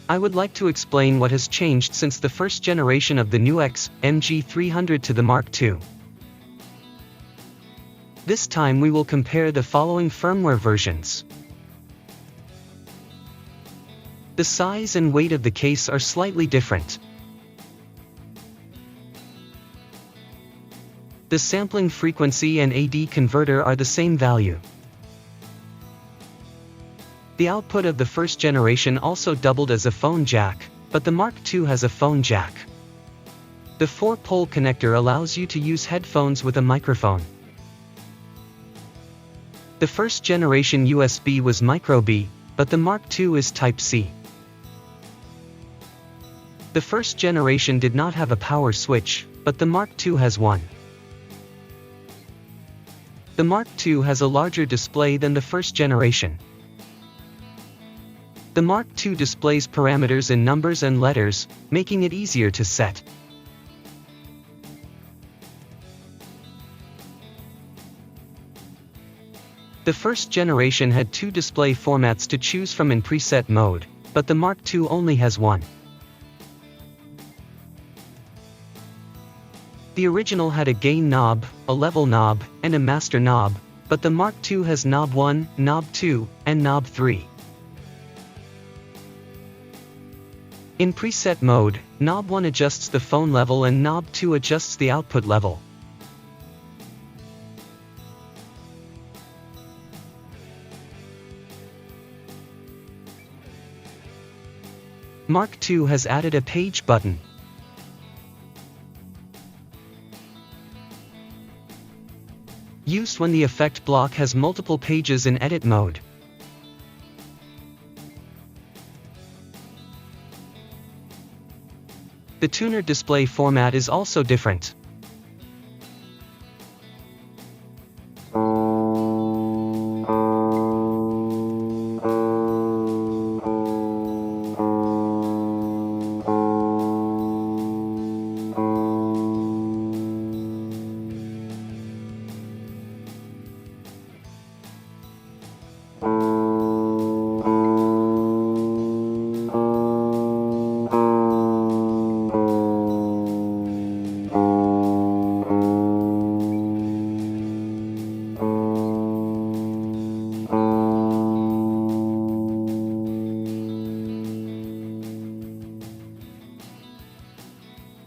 I would like to explain what has changed since the first generation of the NUX MG-300 to the Mark II. This time we will compare the following firmware versions. The size and weight of the case are slightly different. The sampling frequency and AD converter are the same value. The output of the first generation also doubled as a phone jack, but the Mark II has a phone jack. The 4-pole connector allows you to use headphones with a microphone. The first generation USB was micro B, but the Mark II is Type-C. The first generation did not have a power switch, but the Mark II has one. The Mark II has a larger display than the first generation. The Mark II displays parameters in numbers and letters, making it easier to set. The first generation had 2 display formats to choose from in preset mode, but the Mark II only has one. The original had a gain knob, a level knob, and a master knob, but the Mark II has knob 1, knob 2, and knob 3. In preset mode, knob 1 adjusts the phone level and knob 2 adjusts the output level. Mark II has added a page button. Used when the effect block has multiple pages in edit mode. The tuner display format is also different.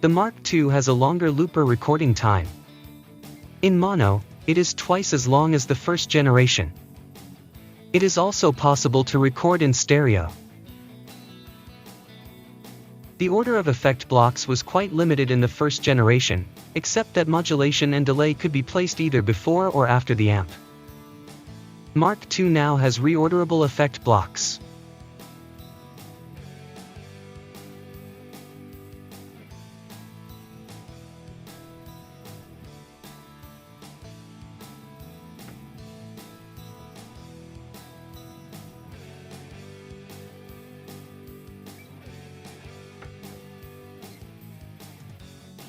The Mark II has a longer looper recording time. In mono, it is twice as long as the first generation. It is also possible to record in stereo. The order of effect blocks was quite limited in the first generation, except that modulation and delay could be placed either before or after the amp. Mark II now has reorderable effect blocks.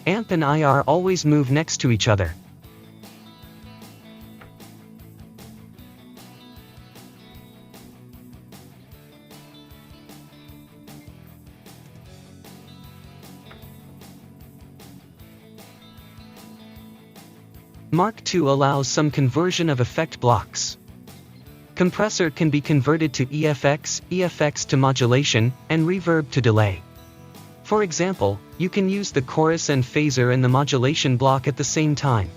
Amp and IR always move next to each other. Mark II allows some conversion of effect blocks. Compressor can be converted to EFX, EFX to modulation, and reverb to delay. For example, you can use the chorus and phaser and the modulation block at the same time.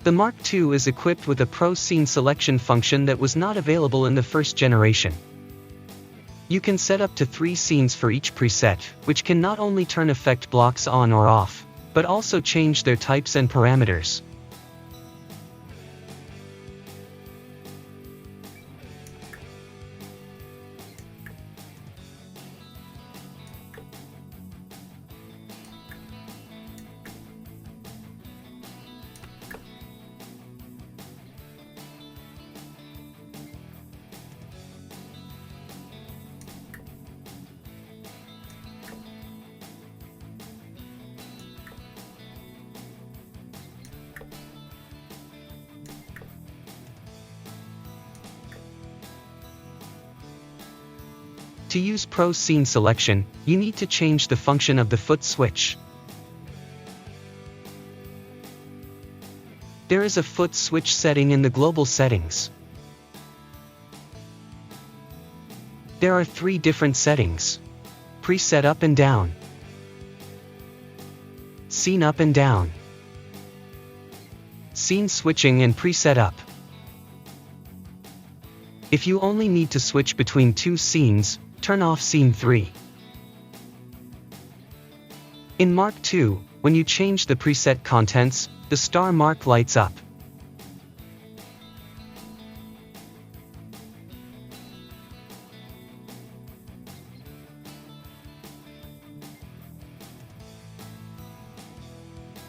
The Mark II is equipped with a Pro Scene selection function that was not available in the first generation. You can set up to 3 scenes for each preset, which can not only turn effect blocks on or off, but also change their types and parameters. To use Pro Scene Selection, you need to change the function of the foot switch. There is a foot switch setting in the global settings. There are 3 different settings: preset up and down, scene up and down, scene switching and preset up. If you only need to switch between 2 scenes, turn off Scene 3. In Mark II, when you change the preset contents, the star mark lights up.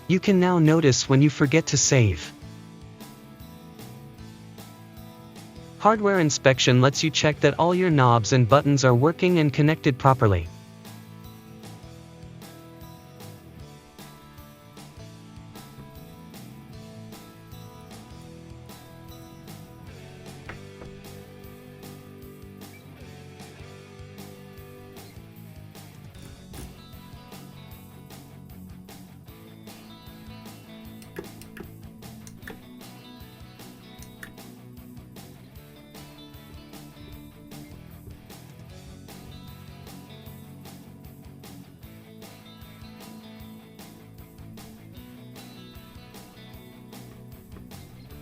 You can now notice when you forget to save. Hardware inspection lets you check that all your knobs and buttons are working and connected properly.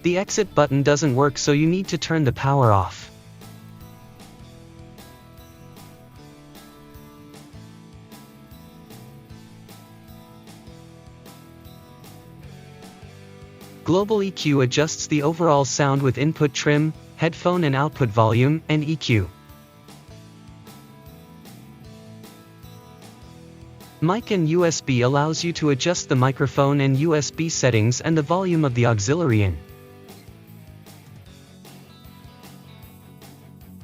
The exit button doesn't work, so you need to turn the power off. Global EQ adjusts the overall sound with input trim, headphone and output volume, and EQ. Mic and USB allows you to adjust the microphone and USB settings and the volume of the auxiliary in.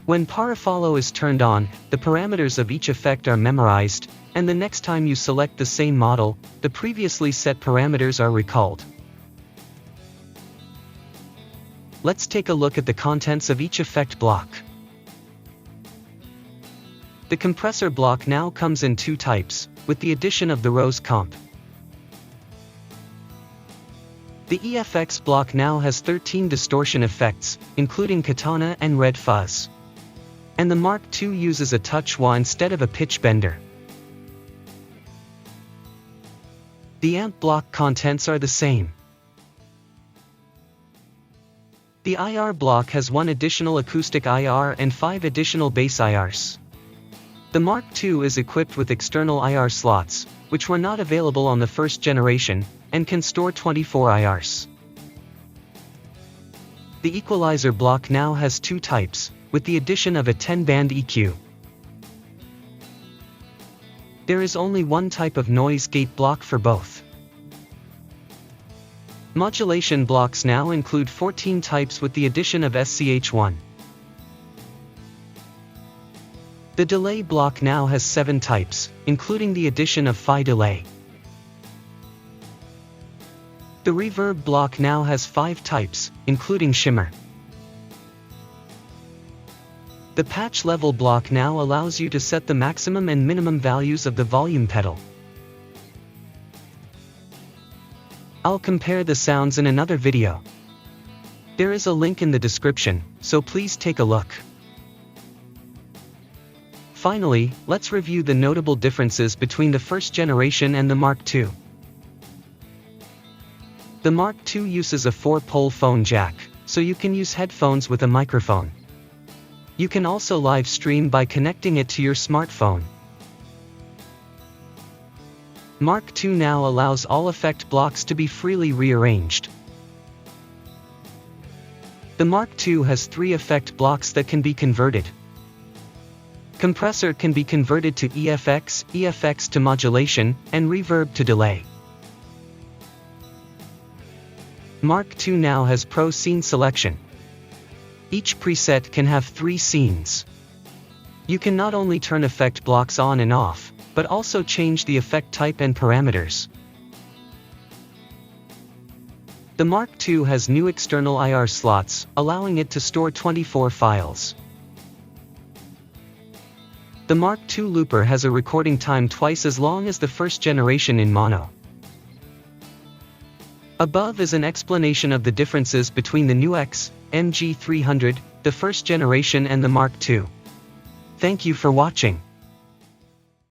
When Parafollow is turned on, the parameters of each effect are memorized, and the next time you select the same model, the previously set parameters are recalled. Let's take a look at the contents of each effect block. The compressor block now comes in 2 types, with the addition of the Rose comp. The EFX block now has 13 distortion effects, including Katana and Red Fuzz. And the Mark II uses a touch wah instead of a pitch bender. The amp block contents are the same. The IR block has 1 additional acoustic IR and 5 additional bass IRs. The Mark II is equipped with external IR slots, which were not available on the first generation, and can store 24 IRs. The equalizer block now has 2 types, with the addition of a 10-band EQ. There is only 1 type of noise gate block for both. Modulation blocks now include 14 types with the addition of SCH1. The delay block now has 7 types, including the addition of Phi delay. The reverb block now has 5 types, including shimmer. The patch level block now allows you to set the maximum and minimum values of the volume pedal. I'll compare the sounds in another video. There is a link in the description, so please take a look. Finally, let's review the notable differences between the first generation and the Mark II. The Mark II uses a 4-pole phone jack, so you can use headphones with a microphone. You can also live stream by connecting it to your smartphone. Mark II now allows all effect blocks to be freely rearranged. The Mark II has 3 effect blocks that can be converted. Compressor can be converted to EFX, EFX to modulation, and reverb to delay. Mark II now has Pro Scene Selection. Each preset can have 3 scenes. You can not only turn effect blocks on and off, but also change the effect type and parameters. The Mark II has new external IR slots, allowing it to store 24 files. The Mark II looper has a recording time twice as long as the first generation in mono. Above is an explanation of the differences between the NUX MG-300, the first generation, and the Mark II. Thank you for watching.